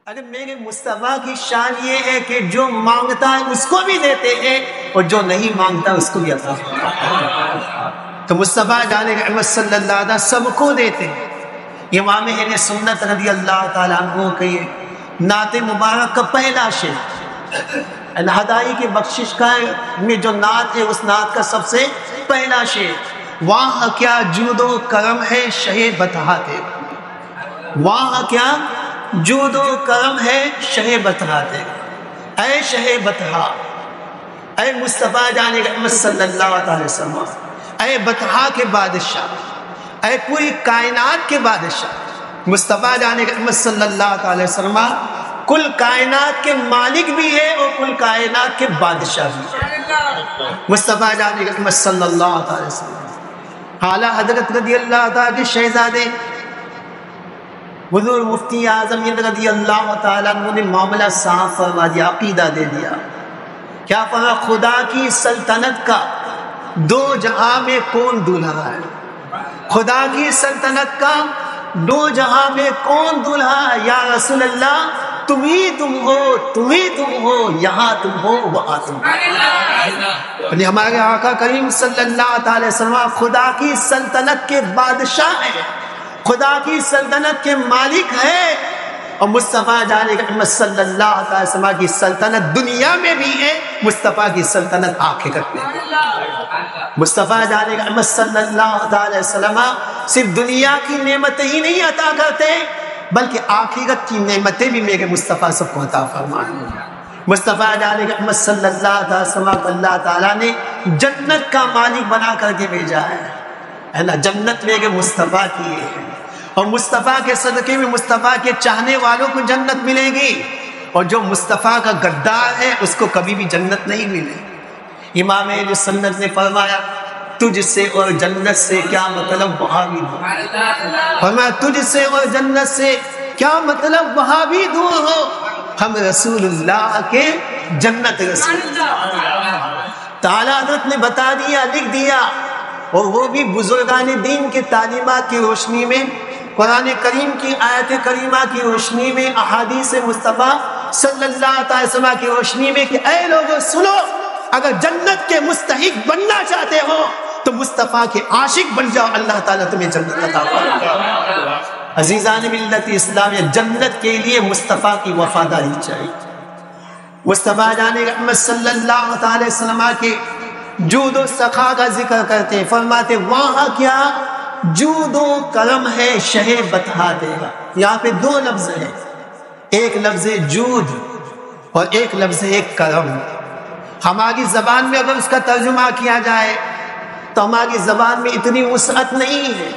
اگر میرے مصطفیٰ کی شان یہ ہے کہ جو مانگتا ہے اس کو بھی دیتے ہیں اور جو نہیں مانگتا اس کو بھی عطا فرماتے۔ تو مصطفیٰ جان رحمت صلی اللہ علیہ وسلم سب کو دیتے ہیں۔ امام اہل سنت رضی اللہ تعالیٰ عنہ کے نعت مبارک کا پہلا شعر الہدائی کی بخشش کا میں جو نعت ہے اس نعت کا سب سے پہلا شعر، واہ کیا جود و کرم ہے شہ بطحا تیرا، واہ کیا جود و کرم ہے شہ بطحا تیرا، اے شہ بطحا، اے مصطفیٰ جان رحمت صلی اللہ علیہ وسلم، اے بطحا کے بادشاہ، اے پوری کائنات کے بادشاہ، مصطفیٰ جان رحمت صلی اللہ علیہ وسلم کل کائنات کے مالک بھی ہے اور کل کائنات کے بادشاہ بھی ہے۔ مصطفیٰ جان رحمت صلی اللہ علیہ وسلم اعلیٰ حضرت رضی اللہ تعالیٰ کے شہزادے حضور مفتی اعظم رضی اللہ تعالیٰ عنہ نے معاملہ صاف فرما دیا، عقیدہ دے دیا۔ کیا فرما؟ خدا کی سلطنت کا دو جہاں میں کون دولہا ہے؟ خدا کی سلطنت کا دو جہاں میں کون دولہا ہے؟ یا رسول اللہ تم ہی تم ہو، تم ہی تم ہو، یہاں تم ہو وہاں تم ہو۔ ہمارے آقا کریم صلی اللہ علیہ وسلم خدا کی سلطنت کے بادشاہ ہیں، خدا کی سلطنت کے مالک ہے، اور مصطفیٰ جان رحمت صلی اللہ علیہ وسلم کی سلطنت دنیا میں بھی ہے، مصطفیٰ کی سلطنت آخرت میں بھی۔ مصطفیٰ جان رحمت صلی اللہ علیہ وسلم صرف دنیا کی نعمتیں ہی نہیں عطا کرتے بلکہ آخرت کی نعمتیں بھی میرے مصطفیٰ سب کو عطا فرمائیں۔ مصطفیٰ جان رحمت صلی اللہ علیہ وسلم کو اللہ تعالیٰ نے جنت کا مالک بنا کر کے بھیجا ہے نا، جنت میرے مصطفیٰ کی ہے، اور مصطفیٰ کے صدقے میں مصطفیٰ کے چاہنے والوں کو جنت ملے گی، اور جو مصطفیٰ کا غدار ہے اس کو کبھی بھی جنت نہیں ملے گی۔ امام اہل سنت نے فرمایا تجھ سے اور جنت سے کیا مطلب وہاں بھی دور، فرمایا تجھ سے اور جنت سے کیا مطلب وہاں بھی دور ہو، ہم رسول اللہ کے جنت رسول تعالیٰ حضرت نے بتا دیا، لکھ دیا، اور وہ بھی بزرگان دین کے تعلیمات کی روشنی میں، قرآن کریم کی آیت کریمہ کی روشنی میں، احادیث مصطفیٰ صلی اللہ علیہ وسلم کی روشنی میں کہ اے لوگوں سنو، اگر جنت کے مستحق بننا چاہتے ہو تو مصطفیٰ کے عاشق بن جاؤ، اللہ تعالیٰ تمہیں جنت عطا فرمائے گا۔ عزیزان ملت اسلامیہ، جنت کے لیے مصطفیٰ کی وفاداری چاہیے۔ مصطفیٰ جان رحمت صلی اللہ علیہ وسلم کے جود و سخا کا ذکر کرتے، فرماتے وہاں کیا جود و کرم ہے شہ بطحا تیرا۔ یہاں پہ دو لفظ ہیں، ایک لفظ جود اور ایک لفظ کرم۔ ہماری زبان میں اگر اس کا ترجمہ کیا جائے تو ہماری زبان میں اتنی وسعت نہیں ہے،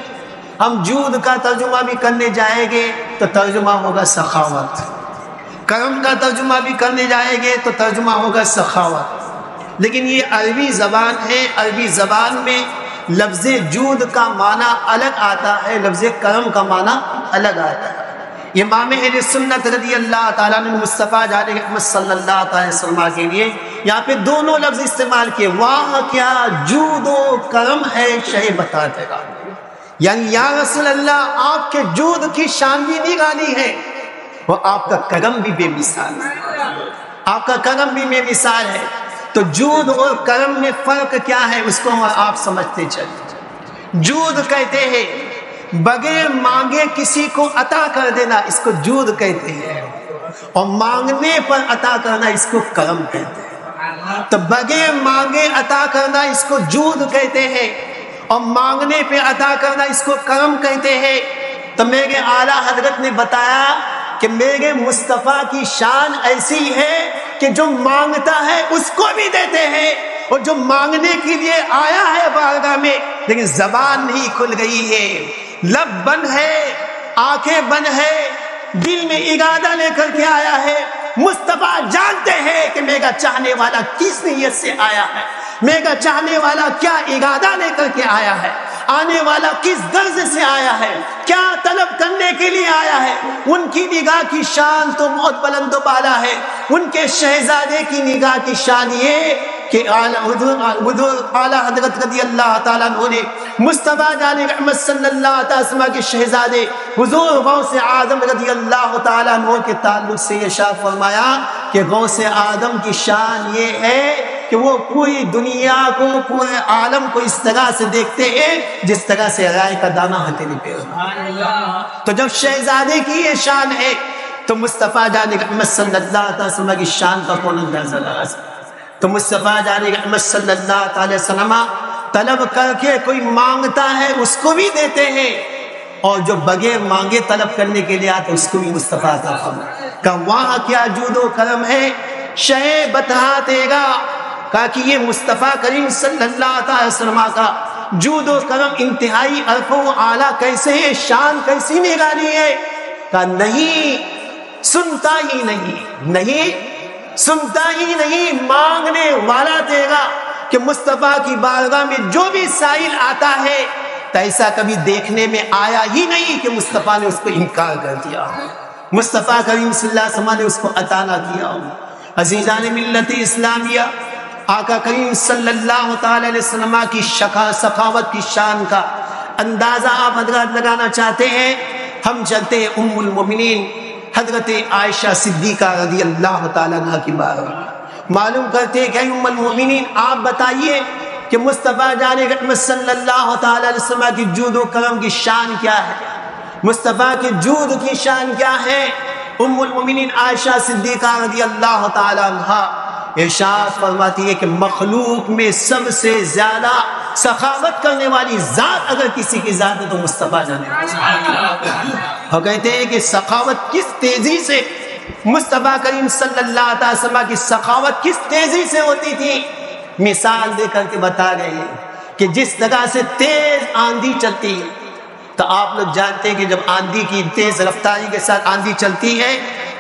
ہم جود کا ترجمہ بھی کرنے جائیں گے تو ترجمہ ہوگا سخاوت، کرم کا ترجمہ بھی کرنے جائیں گے تو ترجمہ ہوگا سخاوت، لیکن یہ عربی زبان ہے، عربی زبان میں لفظ جود کا معنی الگ آتا ہے، لفظ کرم کا معنی الگ آتا ہے۔ امام اہل سنت رضی اللہ تعالیٰ نے مصطفیٰ جان رحمت صلی اللہ علیہ وسلم کے لیے یہاں پہ دونوں لفظ استعمال کیے، واہ کیا جود و کرم ہے شہ بطحا تیرا، یعنی یا رسول اللہ آپ کے جود کی شان بھی نرالی ہے اور آپ کا کرم بھی بے مثال ہے، آپ کا کرم بھی بے مثال ہے۔ تو جود اور کرم میں فرق کیا ہے اس کو آپ سمجھتے چلیں۔ جود کہتے ہیں بغیر مانگے کسی کو عطا کر دینا، اس کو جود کہتے ہیں، اور مانگنے پر عطا کرنا اس کو کرم کہتے ہیں۔ تو بغیر مانگے عطا کرنا اس کو جود کہتے ہیں، اور مانگنے پہ عطا کرنا اس کو کرم کہتے ہیں۔ تو میرے اعلیٰ حضرت نے بتایا کہ میرے مصطفیٰ کی شان ایسی ہے کہ جو مانگتا ہے اس کو بھی دیتے ہیں، اور جو مانگنے کے لیے آیا ہے بارگاہ میں لیکن زبان نہیں کھل گئی ہے، لب بند ہے، آنکھیں بند ہے، دل میں ارادہ لے کر کے آیا ہے، مصطفیٰ جانتے ہیں کہ میرا چاہنے والا کس نیت سے آیا ہے، میرا چاہنے والا کیا ارادہ لے کر کے آیا ہے، آنے والا کس غرض سے آیا ہے، کیا طلب کرنے کے لیے آیا ہے۔ ان کی نگاہ کی شان تو بہت بلند و بالا ہے، ان کے شہزادے کی نگاہ کی شان یہ کہ اعلیٰ حضرت رضی اللہ تعالیٰ عنہ نے مصطفیٰ جان رحمت صلی اللہ تعالیٰ وسلم کے شہزادے حضور غوث اعظم رضی اللہ تعالیٰ عنہ کے تعلق سے یہ ارشاد فرمایا کہ غوث اعظم کی شان یہ ہے کہ وہ پوری دنیا کو، پورے عالم کو اس طرح سے دیکھتے ہیں جس طرح سے رائے کا دانہ ہتھیلی پہ ہوتا۔ تو جب شہزادے کی یہ شان ہے تو مصطفیٰ جان رحمت صلی اللہ علیہ وسلم کی شان کا کون اندازہ لگا سکتا؟ تو مصطفیٰ جان رحمت صلی اللہ علیہ وسلم طلب کر کے کوئی مانگتا ہے اس کو بھی دیتے ہیں، اور جو بغیر مانگے طلب کرنے کے لیے آتے اس کو بھی مصطفیٰ عطا فرماتے کہ وہاں کیا جود و کرم ہے، شے بتا تیرا، کہا کہ یہ مصطفیٰ کریم صلی اللہ علیہ وسلم کا جود و کرم انتہائی عرف و اعلیٰ کیسے ہے، شان کیسی نرالی ہے، کہا نہیں سنتا ہی نہیں، نہیں سنتا ہی نہیں، مانگنے والا تیرا کہ مصطفیٰ کی بارگاہ میں جو بھی سائل آتا ہے تو ایسا کبھی دیکھنے میں آیا ہی نہیں کہ مصطفیٰ نے اس کو انکار کر دیا، مصطفیٰ کریم صلی اللہ علیہ وسلم نے اس کو عطا نہ کیا۔ عزیزان ملت اسلامیہ، آقا کریم صلی اللہ تعالی علیہ وسلم کی سخاوت کی شان کا اندازہ آپ حضرات لگانا چاہتے ہیں، ہم چلتے ہیں ام المومنین حضرت عائشہ صدیقہ رضی اللہ تعالیٰ عنہ کی بارگاہ، معلوم کرتے ہیں کہ ام المومنین آپ بتائیے کہ مصطفیٰ جان رحمت صلی اللہ تعالیٰ علیہ وسلم کی جود و کرم کی شان کیا ہے، مصطفیٰ کی جود کی شان کیا ہے۔ ام المومنین عائشہ صدیقہ رضی اللہ تعالیٰ عنہ ارشاد فرماتی ہے کہ مخلوق میں سب سے زیادہ سخاوت کرنے والی ذات اگر کسی کی ذات ہے تو مصطفیٰ جانے، اور کہتے ہیں کہ سخاوت کس تیزی سے مصطفیٰ کریم صلی اللہ علیہ وسلم کی سخاوت کس تیزی سے ہوتی تھی، مثال دے کر کے بتا رہے ہیں کہ جس طرح سے تیز آندھی چلتی ہے، تو آپ لوگ جانتے ہیں کہ جب آندھی کی تیز رفتاری کے ساتھ آندھی چلتی ہے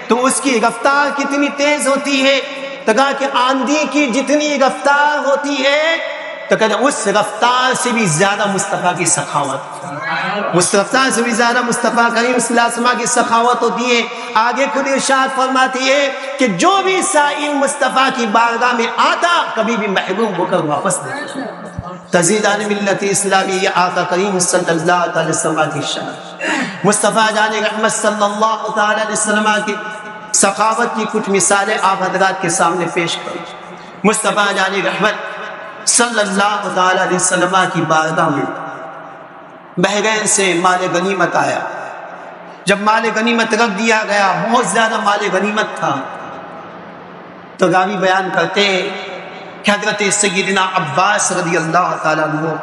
تو اس کی رفتار کتنی تیز ہوتی ہے، تو کہا کہ آندھی کی جتنی رفتار ہوتی ہے تو کہتے ہیں اس رفتار سے بھی زیادہ مصطفیٰ کی سخاوت، اس رفتار سے بھی زیادہ مصطفیٰ کریم صلی اللہ علیہ وسلم کی سخاوت ہوتی ہے۔ آگے خود ارشاد فرماتی ہے کہ جو بھی سائل مصطفیٰ کی بارگاہ میں آتا کبھی بھی محروم ہو کر واپس نہیں۔ تزیدان ملت اسلامی یہ آقا کریم صلی اللہ علیہ وسلم کی شان، مصطفیٰ جان رحمت صلی اللہ علیہ وسلم کی سخاوت کی کچھ مثالیں آپ حضرات کے سامنے پیش کریں۔ مصطفیٰ جان رحمت صلی اللہ علیہ وسلم کی بارگاہ میں بحرین سے مال غنیمت آیا، جب مال غنیمت رکھ دیا گیا، بہت زیادہ مال غنیمت تھا، تو راوی بیان کرتے ہیں کہ حضرت سیدنا عباس رضی اللہ تعالیٰ عنہ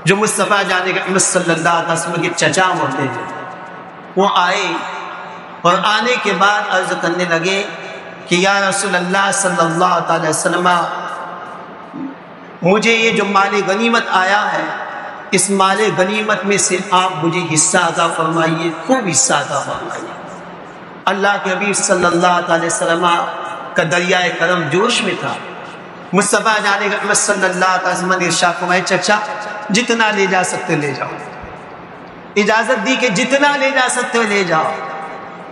جو مصطفیٰ جان رحمت صلی اللہ علیہ وسلم کے چچا ہوتے ہیں، وہ آئے اور آنے کے بعد عرض کرنے لگے کہ یا رسول اللہ صلی اللہ علیہ وسلم، مجھے یہ جو مال غنیمت آیا ہے اس مال غنیمت میں سے آپ مجھے حصہ عطا فرمائیے، خوب حصہ عطا فرمائیے۔ اللہ کے حبیب صلی اللہ علیہ وسلم کا دریائے کرم جوش میں تھا، مصطفیٰ جان رحمت صلی اللہ علیہ وسلم نے ارشاد فرمایا چچا جتنا لے جا سکتے لے جاؤ، اجازت دی کہ جتنا لے جا سکتے لے جاؤ۔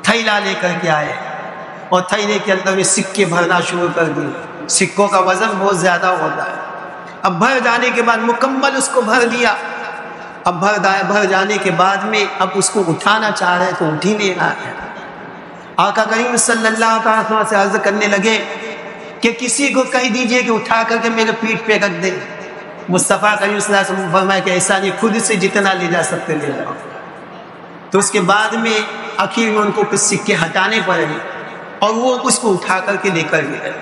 تھیلا لے کر کے آئے اور تھیلے کے اندر میں سکے بھرنا شروع کر دیے، سکوں کا وزن بہت زیادہ ہوتا ہے، اب بھر جانے کے بعد مکمل اس کو بھر دیا، اب بھر جانے کے بعد میں اب اس کو اٹھانا چاہ رہے تو اٹھ ہی نہیں رہا ہے۔ آقا کریم صلی اللہ علیہ وسلم سے عرض کرنے لگے کہ کسی کو کہہ دیجئے کہ اٹھا کر کے میرے پیٹھ پہ رکھ دے۔ مصطفیٰ کریم صلی اللہ علیہ وسلم فرمایا کہ ایسا نہیں، خود سے جتنا لے جا سکتے لے جاؤ۔ تو اس کے بعد میں آخر میں ان کو کچھ سکے ہٹانے پڑے اور وہ اس کو اٹھا کر کے لے کر گئے۔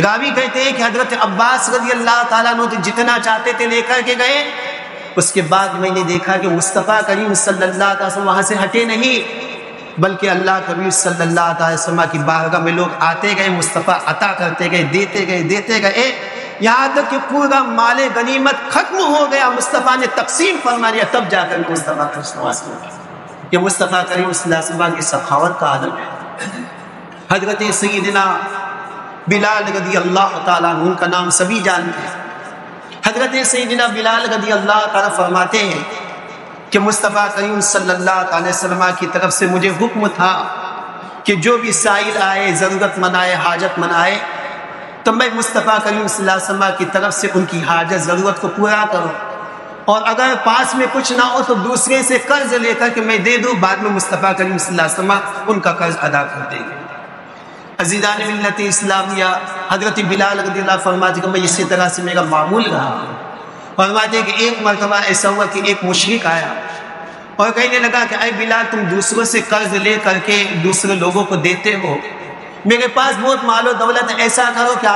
راوی کہتے ہیں کہ حضرت عباس رضی اللہ تعالیٰ عنہ جتنا چاہتے تھے لے کر کے گئے، اس کے بعد میں نے دیکھا کہ مصطفیٰ کریم صلی اللہ علیہ وسلم وہاں سے ہٹے نہیں، بلکہ اللہ کریم صلی اللہ علیہ وسلم کی بارگاہ میں لوگ آتے گئے، مصطفیٰ عطا کرتے گئے، دیتے گئے، یہاں تک کہ پورا مال غنیمت ختم ہو گیا، مصطفیٰ نے تقسیم فرما لیا، تب جا کر مصطفیٰ یہ مصطفیٰ کریم صلی اللہ علیہ وسلم کی سخاوت کا عالم ہے۔ حضرت سیدنا بلال رضی اللہ تعالیٰ عنہ، ان کا نام سبھی جانتے ہیں، حضرت سیدنا بلال رضی اللہ تعالیٰ فرماتے ہیں کہ مصطفیٰ کریم صلی اللہ علیہ وسلم کی طرف سے مجھے حکم تھا کہ جو بھی سائل آئے، ضرورت مند آئے، حاجت مند آئے، تو میں مصطفیٰ کریم صلی اللہ علیہ وسلم کی طرف سے ان کی حاجت ضرورت کو پورا کروں، اور اگر پاس میں کچھ نہ ہو تو دوسرے سے قرض لے کر کے میں دے دوں، بعد میں مصطفیٰ کریم صلی اللہ علیہ وسلم ان کا قرض ادا کر دیں گے۔ عزیزان ملت اسلامیہ، حضرت بلال رضی اللہ فرماتے کہ میں اسی طرح سے میرا معمول رہا۔ فرماتے کہ ایک مرتبہ ایسا ہوا کہ ایک مشرک آیا اور کہنے لگا کہ اے بلال، تم دوسروں سے قرض لے کر کے دوسرے لوگوں کو دیتے ہو، میرے پاس بہت مال و دولت ہے، ایسا کرو کہ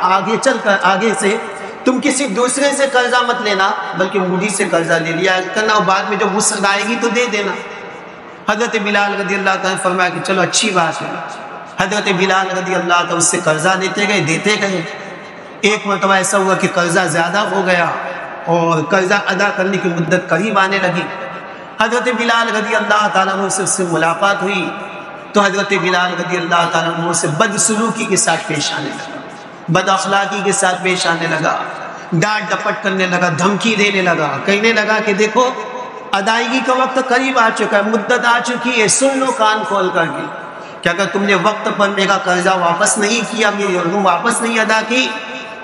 آگے چل کر آگے سے تم کسی دوسرے سے قرضہ مت لینا بلکہ مجھ سے قرضہ لے لیا کرنا، اور بعد میں جب وسعت آئے گی تو دے دینا۔ حضرت بلال رضی اللہ تعالیٰ نے فرمایا کہ چلو اچھی بات ہے۔ حضرت بلال رضی اللہ تعالیٰ اس سے قرضہ دیتے گئے۔ ایک مرتبہ ایسا ہوا کہ قرضہ زیادہ ہو گیا اور قرضہ ادا کرنے کی مدت قریب آنے لگی۔ حضرت بلال رضی اللہ تعالیٰ عنہ سے اس سے ملاقات ہوئی تو حضرت بلال رضی اللہ تعالیٰ عنہ سے بدسلوکی کے ساتھ پیش آنے لگا، بد اخلاقی کے ساتھ پیش آنے لگا، ڈانٹ ڈپٹ کرنے لگا، دھمکی دینے لگا، کہنے لگا کہ دیکھو ادائیگی کا وقت قریب آ چکا ہے، مدت آ چکی ہے، سن لو کان کھول کر کے کہ اگر تم نے وقت پر میرا قرضہ واپس نہیں کیا، میری رقم واپس نہیں ادا کی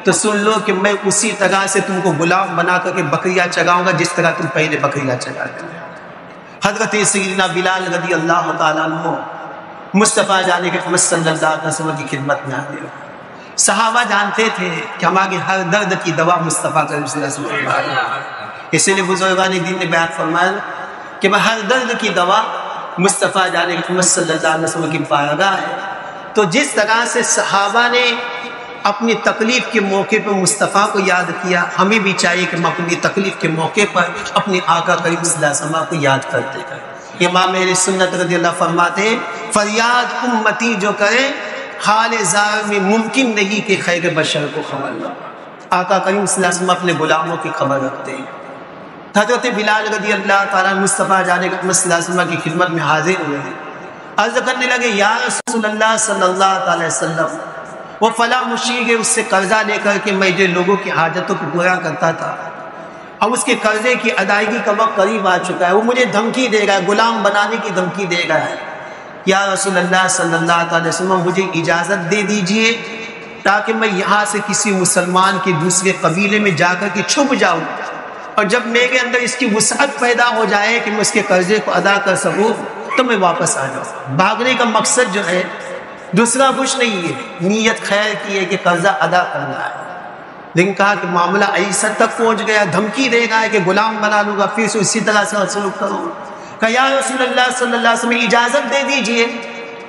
تو سن لو کہ میں اسی طرح سے تم کو غلام بنا کر کے بکریاں چگاؤں گا جس طرح تم پہلے بکریاں چگاتے ہیں۔ حضرت سیدنا بلال رضی اللہ تعالیٰ عنہ مصطفیٰ جانے کے محمد صلی اللہ علیہ وسلم کی خدمت میں آتے ہیں۔ صحابہ جانتے تھے کہ ہمارے ہر درد کی دوا مصطفیٰ کریم صلی اللہ علیہ وسلم ہے، اسی لیے بزرگان دین نے بیان فرمایا کہ میں ہر درد کی دوا مصطفیٰ جانے کے محمد صلی اللہ علیہ وسلم کی بارگاہ ہے۔ تو جس طرح سے صحابہ نے اپنی تکلیف کے موقع پر مصطفیٰ کو یاد کیا، ہمیں بھی چاہیے کہ ہم اپنی تکلیف کے موقع پر اپنے آقا کریم صلی اللہ علیہ وسلم کو یاد کرتے ہیں۔ امام اہل سنت رضی اللہ فرماتے ہیں فریاد امتی جو کرے حال زار میں ممکن نہیں کہ خیر بشر کو خبر نہ۔ آقا کریم صلی اللہ علیہ وسلم اپنے غلاموں کی خبر رکھتے ہیں۔ حضرت بلال رضی اللہ تعالیٰ مصطفیٰ جانے کے محمد صلی اللہ علیہ وسلم کی خدمت میں حاضر ہوئے ہیں، عرض کرنے لگے یا رسول اللہ صلی اللہ علیہ وسلم، وہ فلاں مشرک ہے، اس سے قرضہ لے کر کے میں جو لوگوں کی حاجتوں کو پورا کرتا تھا، اب اس کے قرضے کی ادائیگی کا وقت قریب آ چکا ہے، وہ مجھے دھمکی دے گا ہے، غلام بنانے کی دھمکی دے گا ہے۔ یا رسول اللہ صلی اللہ علیہ وسلم مجھے اجازت دے دیجئے تاکہ میں یہاں سے کسی مسلمان کے دوسرے قبیلے میں جا کر کے چھپ جاؤں، اور جب میرے اندر اس کی وسعت پیدا ہو جائے کہ میں اس کے قرضے کو ادا کر سکوں تو میں واپس آ جاؤں۔ بھاگنے کا مقصد جو ہے دوسرا کچھ نہیں ہے، نیت خیر کی ہے کہ قرضہ ادا کرنا ہے، لیکن کہا کہ معاملہ ایسا تک پہنچ گیا، دھمکی دے گا ہے کہ غلام بنا لوں گا، پھر سے اسی طرح سے سلوک کروں۔ کہ یا رسول اللہ صلی اللہ علیہ وسلم اجازت دے دیجئے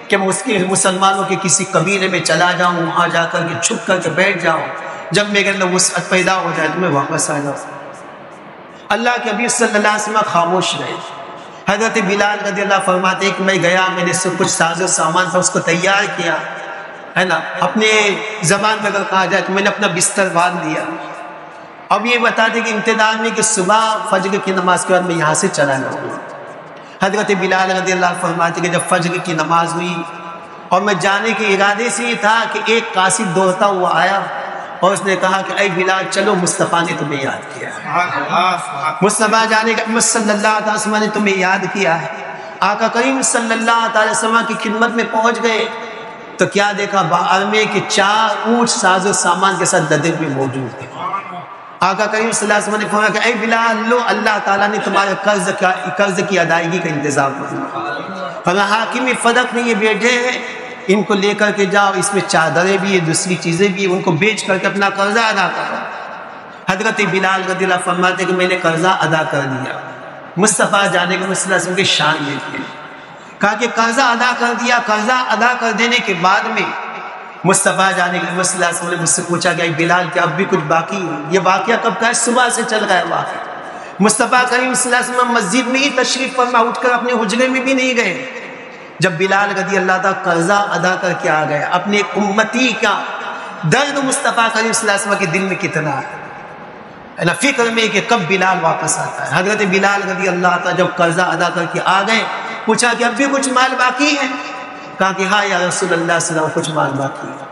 کہ میں اس کے مسلمانوں کے کسی قبیلے میں چلا جاؤں، وہاں جا کر کے چھپ کر کے بیٹھ جاؤں، جب میرے اندر وسعت پیدا ہو جائے تو میں واپس آ جاؤں۔ اللہ کے حبیب صلی اللہ علیہ وسلم خاموش رہے۔ حضرت بلال رضی اللہ فرماتے کہ میں گیا، میں نے سب کچھ ساز و سامان تھا اس کو تیار کیا ہے نا، اپنے زبان میں اگر کہا جائے تو میں نے اپنا بستر باندھ لیا۔ اب یہ بتاتے کہ انتظار میں کہ صبح فجر کی نماز کے بعد میں یہاں سے چلا جاؤں گا۔ حضرت بلال رضی اللہ فرماتے کہ جب فجر کی نماز ہوئی اور میں جانے کے ارادے سے یہ تھا کہ ایک قاصد دوڑتا ہوا آیا اور اس نے کہا کہ اے بلال چلو، مصطفیٰ نے تمہیں یاد کیا ہے، مصطفیٰ جانے کا محمد صلی اللہ علیہ وسلم نے تمہیں یاد کیا ہے۔ آقا کریم صلی اللہ علیہ وسلم کی خدمت میں پہنچ گئے تو کیا دیکھا، باہر میں کہ 4 اونٹ ساز و سامان کے ساتھ لدے ہوئے موجود تھے۔ آقا کریم صلی اللہ علیہ وسلم نے فرمایا کہ اے بلال لو، اللہ تعالیٰ نے تمہارے قرض کی ادائیگی کا انتظام فرمایا۔ فرمایا حاکم فدق نے یہ بھیجے ہیں، ان کو لے کر کے جاؤ، اس میں چادریں بھی ہیں، دوسری چیزیں بھی ہیں، ان کو بیچ کر کے اپنا قرضہ ادا کرو۔ حضرت بلال رضی اللہ فرماتے کہ میں نے قرضہ ادا کر دیا۔ مصطفیٰ جانے کے صلی اللہ علیہ وسلم کی شان یہ تھی، کہا کہ قرضہ ادا کر دیا۔ قرضہ ادا کر دینے کے بعد میں مصطفیٰ جانے کے صلی اللہ علیہ وسلم نے مجھ سے پوچھا کہ بلال کیا اب بھی کچھ باقی ہے؟ یہ واقعہ کب کا ہے؟ صبح سے چل رہا ہے واقعہ۔ مصطفیٰ کریم صلی اللہ علیہ وسلم مسجد میں ہی تشریف فرما، اٹھ کر اپنے حجرے میں بھی نہیں گئے۔ جب بلال رضی اللہ تعالیٰ قرضہ ادا کر کے آ گئے، اپنے امتی کا درد مصطفیٰ کریم صلی اللہ علیہ وسلم کے دل میں کتنا ہے نا، فکر میں کہ کب بلال واپس آتا ہے۔ حضرت بلال رضی اللہ تعالیٰ جب قرضہ ادا کر کے آ گئے، پوچھا کہ اب بھی کچھ مال باقی ہے؟ کہا کہ ہاں یا رسول اللہ صلی اللہ علیہ وسلم کچھ مال باقی ہے۔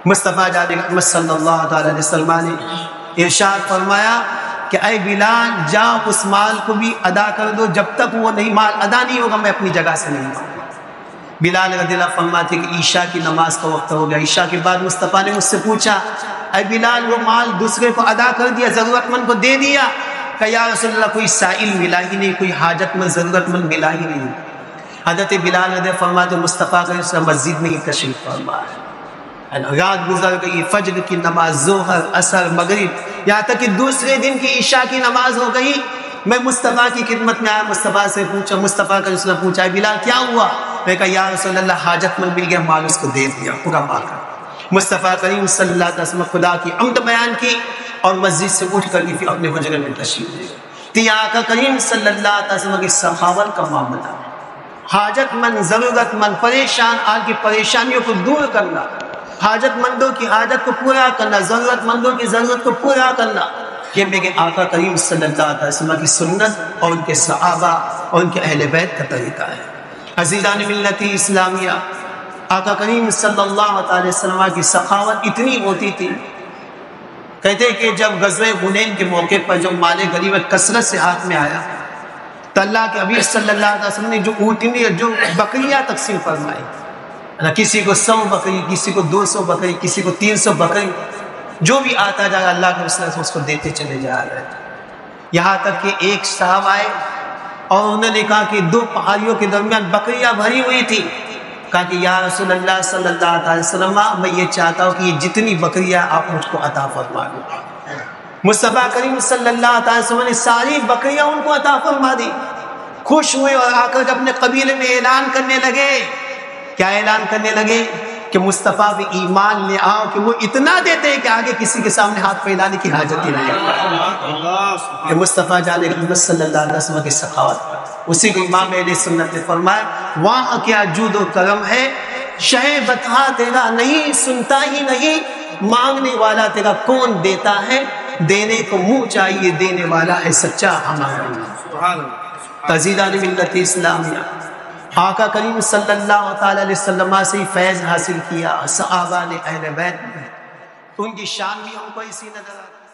مصطفیٰ جانے محمد صلی اللہ علیہ وسلم نے ارشاد فرمایا کہ اے بلال جاؤ اس مال کو بھی ادا کر دو، جب تک وہ نہیں مال ادا نہیں ہوگا میں اپنی جگہ سے نہیں آؤں گا۔ بلال رضی اللہ فرماتے کہ عشاء کی نماز کا وقت ہو گیا. عشاء کے بعد مصطفیٰ نے مجھ سے پوچھا اے بلال وہ مال دوسرے کو ادا کر دیا, ضرورت مند کو دے دیا؟ کہ یا رسول اللہ کوئی سائل ملا ہی نہیں, کوئی حاجت مند ضرورت مند ملا ہی نہیں. حضرت بلال رضی اللہ فرماتے مصطفیٰ کا مسجد میں ہی تشریف فرما ہے. رات گزر گئی, فجر کی نماز, ظہر, عصر, مغرب, یہاں تک کہ دوسرے دن کی عشاء کی نماز ہو گئی. میں مصطفیٰ کی خدمت میں آیا, مصطفیٰ سے پوچھا, مصطفیٰ کا رسول پوچھا بلال کیا ہوا؟ میں کہا یا رسول اللہ حاجت مند مل گیا, مال اس کو دے دیا پورا مال کا. مصطفیٰ کریم صلی اللہ علیہ وسلم خدا کی حمد بیان کی اور مسجد سے اٹھ کر پھر اپنے حجرے میں تشریف لے گئے. تو آقا کریم صلی اللہ علیہ وسلم کی سخاوت کا معاملہ, حاجت مند, ضرورت مند, پریشان آل کی پریشانیوں کو دور کرنا, حاجت مندوں کی حاجت کو پورا کرنا, ضرورت مندوں کی ضرورت کو پورا کرنا, یہ میرے آقا کریم صلی اللہ علیہ وسلم کی سنت اور ان کے صحابہ اور ان کے اہل بیت کا طریقہ ہے. عزیزان ملت اسلامیہ, آقا کریم صلی اللہ علیہ وسلم کی سخاوت اتنی ہوتی تھی, کہتے کہ جب غزوہ حنین کے موقع پر جو مال غنیمت کثرت سے ہاتھ میں آیا تو اللہ کے حبیب صلی اللہ علیہ وسلم نے جو اونٹنی جو بکریاں تقسیم فرمائی, کسی کو 100 بکری, کسی کو 200 بکری, کسی کو 300 بکری, جو بھی آتا جا رہا اللہ کے رسول سے اس کو دیتے چلے جا رہے. یہاں تک کہ ایک صاحب آئے اور انہوں نے کہا کہ 2 پہاڑیوں کے درمیان بکریاں بھری ہوئی تھی. کہا کہ یا رسول اللہ صلی اللہ علیہ وسلم میں یہ چاہتا ہوں کہ یہ جتنی بکریاں آپ مجھ کو عطا فرما دو. مصطفیٰ کریم صلی اللہ علیہ وسلم نے ساری بکریاں ان کو عطا فرما دی. خوش ہوئے اور آ کر اپنے قبیلے میں اعلان کرنے لگے. کیا اعلان کرنے لگے؟ کہ مصطفیٰ بھی ایمان لے آؤ, کہ وہ اتنا دیتے ہیں کہ آگے کسی کے سامنے ہاتھ پھیلانے کی حاجت ہی نہیں. کہ مصطفیٰ جان محمد صلی اللہ علیہ وسلم کی سخاوت, اسی کو امام اہل سنت نے فرمایا وہاں کیا جود و کرم ہے, شہ بتا تیرا نہیں, سنتا ہی نہیں, مانگنے والا تیرا کون دیتا ہے, دینے کو منہ چاہیے, دینے والا ہے سچا ہمارا. عزیزان ملت اسلامیہ, آقا کریم صلی اللہ تعالی علیہ وسلم سے فیض حاصل کیا, صحابہ نے, اہل بیت نے, ان کی شان بھی ہم کو اسی نظر آتی.